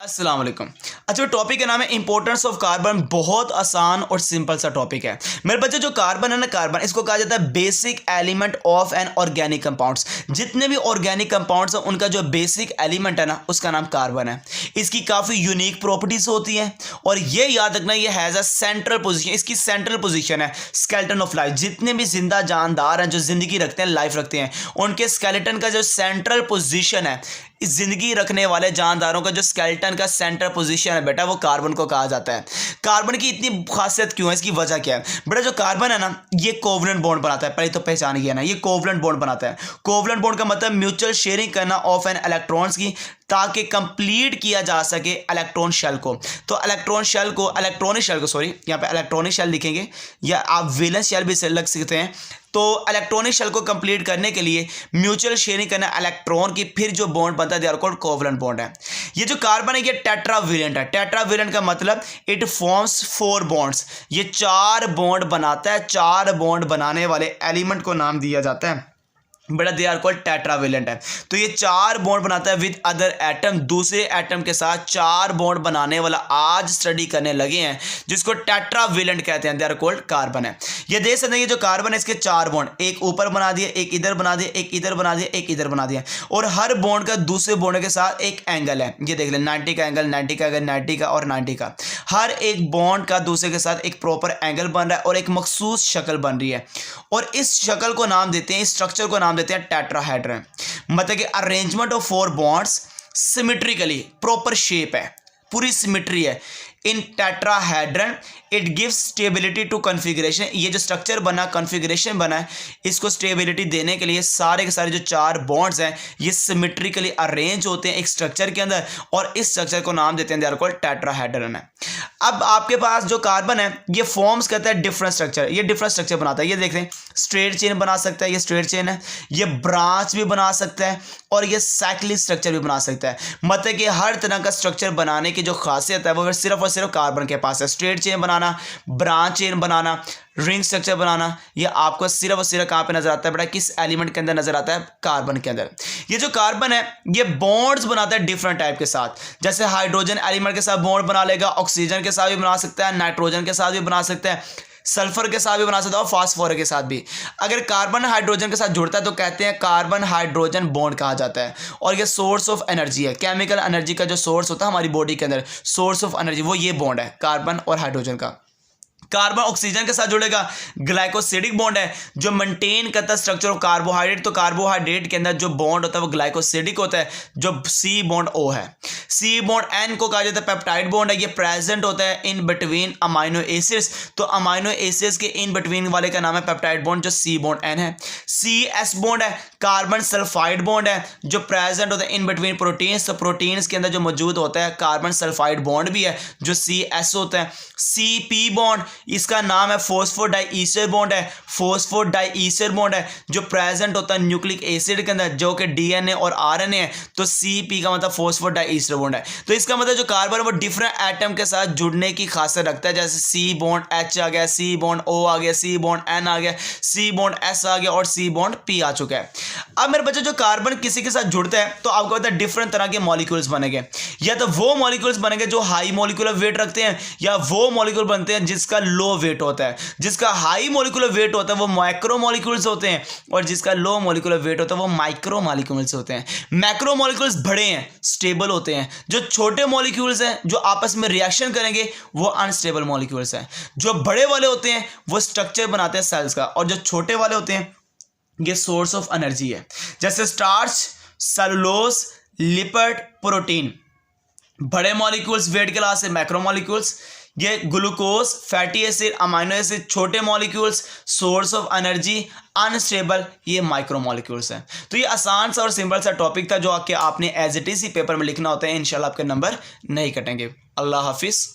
अस्सलाम वालेकुम। अच्छा, टॉपिक का नाम है इंपॉर्टेंस ऑफ कार्बन। बहुत आसान और सिंपल सा टॉपिक है मेरे बच्चे। जो कार्बन है ना, कार्बन इसको कहा जाता है basic element of an organic compounds. जितने भी ऑर्गेनिक कंपाउंड्स हैं उनका जो बेसिक एलिमेंट है ना, उसका नाम कार्बन है। इसकी काफ़ी यूनिक प्रॉपर्टीज होती हैं और ये याद रखना, ये हैज़ अ सेंट्रल पोजीशन। इसकी सेंट्रल पोजीशन है स्केलेटन ऑफ लाइफ। जितने भी जिंदा जानदार हैं जो जिंदगी रखते हैं, लाइफ रखते हैं, उनके स्केलेटन का जो सेंट्रल पोजीशन है, इस जिंदगी रखने वाले जानदारों का जो स्केलेटन का सेंटर पोजीशन है बेटा, वो कार्बन को कहा जाता है। कार्बन की इतनी खासियत क्यों है, इसकी वजह क्या है बेटा? जो कार्बन है ना, ये कोवलेंट बॉन्ड बनाता है। पहले तो पहचान गया ना, ये कोवलेंट बॉन्ड बनाता है। कोवलेंट बॉन्ड का मतलब म्यूचुअल शेयरिंग करना ऑफ एन इलेक्ट्रॉन्स की, ताकि कंप्लीट किया जा सके इलेक्ट्रॉन शेल को। तो इलेक्ट्रॉनिक शेल को सॉरी, यहाँ पे इलेक्ट्रॉनिक शेल लिखेंगे या आप वैलेंस शेल भी लग सकते हैं। तो इलेक्ट्रॉनिक शेल को कंप्लीट करने के लिए म्यूचुअल शेयरिंग करना इलेक्ट्रॉन की, फिर जो बॉन्ड बनता है they are called covalent bond है। ये जो कार्बन है ये टेट्रावेलेंट है। टेट्रावेलेंट का मतलब इट फॉर्म्स 4 बॉन्ड्स। ये 4 बॉन्ड बनाता है। 4 बॉन्ड बनाने वाले एलिमेंट को नाम दिया जाता है बेटा, दे आर कॉल्ड टेट्रावेलेंट है। तो ये 4 बॉन्ड बनाता है विद अदर एटम, दूसरे एटम के साथ 4 बॉन्ड बनाने वाला आज स्टडी करने लगे हैं, जिसको टेट्रावेलेंट कहते हैं। दे आर कॉल्ड कार्बन है। ये देख सकते हैं, ये जो कार्बन है इसके 4 बॉन्ड, एक ऊपर बना दिया, एक इधर बना दिया, एक इधर बना दिया, एक इधर बना दिया, और हर बॉन्ड का दूसरे बॉन्ड के साथ एक एंगल है। ये देख लें, 90 का एंगल, 90 का एंगल, 90 का और 90 का। हर एक बॉन्ड का दूसरे के साथ एक प्रॉपर एंगल बन रहा है और एक मखसूस शक्ल बन रही है, और इस शक्ल को नाम देते हैं, इस स्ट्रक्चर को नाम देते हैं टेट्राहेड्रन। मतलब कि arrangement of 4 bonds symmetrically, proper shape है, पूरी सिमेट्री है in tetrahedron. It gives stability to configuration. ये जो स्ट्रक्चर बना, कॉन्फ़िगरेशन बना है, इसको स्टेबिलिटी देने के लिए सारे के सारे जो 4 बॉन्ड्स हैं ये सिमेट्रिकली अरेंज होते हैं एक स्ट्रक्चर के अंदर, और इस स्ट्रक्चर को नाम देते हैं दे आर कॉल्ड टेट्राहेड्रन है। अब आपके पास जो कार्बन है ये फॉर्म्स करता है डिफरेंट स्ट्रक्चर। ये डिफरेंट स्ट्रक्चर बनाता है। ये देख रहे हैं, स्ट्रेट चेन बना सकता है, ये स्ट्रेट चेन है। ये ब्रांच भी बना सकता है और ये साइक्लिक स्ट्रक्चर भी बना सकता है। मतलब कि हर तरह का स्ट्रक्चर बनाने की जो खासियत है वो सिर्फ और सिर्फ कार्बन के पास है। स्ट्रेट चेन बनाना, ब्रांच चेन बनाना, रिंग स्ट्रक्चर बनाना, ये आपको सिर्फ और सिर्फ कहाँ पे नजर आता है बेटा? किस एलिमेंट के अंदर नजर आता है? कार्बन के अंदर। ये जो कार्बन है ये बॉन्ड्स बनाता है डिफरेंट टाइप के साथ। जैसे हाइड्रोजन एलिमेंट के साथ बॉन्ड बना लेगा, ऑक्सीजन के साथ भी बना सकता है, नाइट्रोजन के साथ भी बना सकता है, सल्फर के साथ भी बना सकता है और फास्फोरस के साथ भी। अगर कार्बन हाइड्रोजन के साथ जुड़ता है तो कहते हैं कार्बन हाइड्रोजन बॉन्ड कहा जाता है। और ये सोर्स ऑफ एनर्जी है, केमिकल एनर्जी का जो सोर्स होता है हमारी बॉडी के अंदर, सोर्स ऑफ एनर्जी वो ये बॉन्ड है कार्बन और हाइड्रोजन का। कार्बन ऑक्सीजन के साथ जुड़ेगा, ग्लाइकोसिडिक बॉन्ड है जो मेंटेन करता है स्ट्रक्चर ऑफ कार्बोहाइड्रेट। तो कार्बोहाइड्रेट के अंदर जो बॉन्ड होता है वो ग्लाइकोसिडिक होता है, जो सी बॉन्ड ओ है। सी बॉन्ड एन को कहा जाता है पेप्टाइड बॉन्ड है। ये प्रेजेंट होता है इन बिटवीन अमाइनो एसिड्स। तो अमाइनो एसिड्स के इन बिटवीन वाले का नाम है पेप्टाइड बॉन्ड, जो सी बॉन्ड एन है। सी एस बॉन्ड है, कार्बन सल्फाइड बॉन्ड है, जो प्रेजेंट होता है इन बिटवीन प्रोटीन्स। तो प्रोटीन्स के अंदर जो मौजूद होता है कार्बन सल्फाइड बॉन्ड भी है, जो सी एस होता है। सी पी बॉन्ड, इसका नाम है फॉस्फोडाइईस्टर बॉन्ड है। फॉस्फोडाइईस्टर बॉन्ड है जो प्रेजेंट होता है न्यूक्लिक एसिड के अंदर, जो कि डीएनए और आरएनए है। तो सीपी का मतलब फॉस्फोडाइईस्टर बॉन्ड है। तो इसका मतलब जो कार्बन है वो डिफरेंट एटम के साथ जुड़ने की खासियत रखता है। जैसे सी बॉन्ड एच आ गया, सी बॉन्ड ओ आ गया, सी बॉन्ड एन आ गया, सी बॉन्ड एस आ गया और सी बॉन्ड पी आ चुका है। अब मेरे बच्चे, जो कार्बन किसी के साथ जुड़ता है तो आपको पता है डिफरेंट तरह के मॉलिक्यूल्स बनेंगे। या तो वो मॉलिक्यूल्स बनेंगे जो हाई मॉलिक्यूलर वेट रखते हैं, या वो मॉलिक्यूल बनते हैं जिसका लो वेट होता है। जिसका हाई मॉलिक्यूलर वेट होता है वो मैक्रो मॉलिक्यूल्स होते हैं, और जिसका लो मॉलिक्यूलर वेट होता है वो माइक्रो मॉलिक्यूल्स होते हैं। मैक्रो मॉलिक्यूल्स बड़े हैं, स्टेबल होते हैं। जो छोटे मॉलिक्यूल्स हैं जो आपस में रिएक्शन करेंगे वो अनस्टेबल मॉलिक्यूल्स हैं। जो बड़े वाले होते हैं वो स्ट्रक्चर बनाते हैं सेल्स का, और जो छोटे वाले होते हैं ये सोर्स ऑफ एनर्जी है। जैसे स्टार्च, सेलुलोज, लिपिड, प्रोटीन। बड़े मॉलिक्यूल्स वेट क्लास है मैक्रो मॉलिक्यूल्स। ये glucose, fatty acid, amino acid छोटे molecules, source of energy unstable, ये माइक्रो मॉलिक्यूल्स हैं। तो ये आसान सा और सिंपल सा टॉपिक था जो आपने एज इट इज ही पेपर में लिखना होता है। इंशाल्लाह आपके नंबर नहीं कटेंगे। अल्लाह हाफिज़।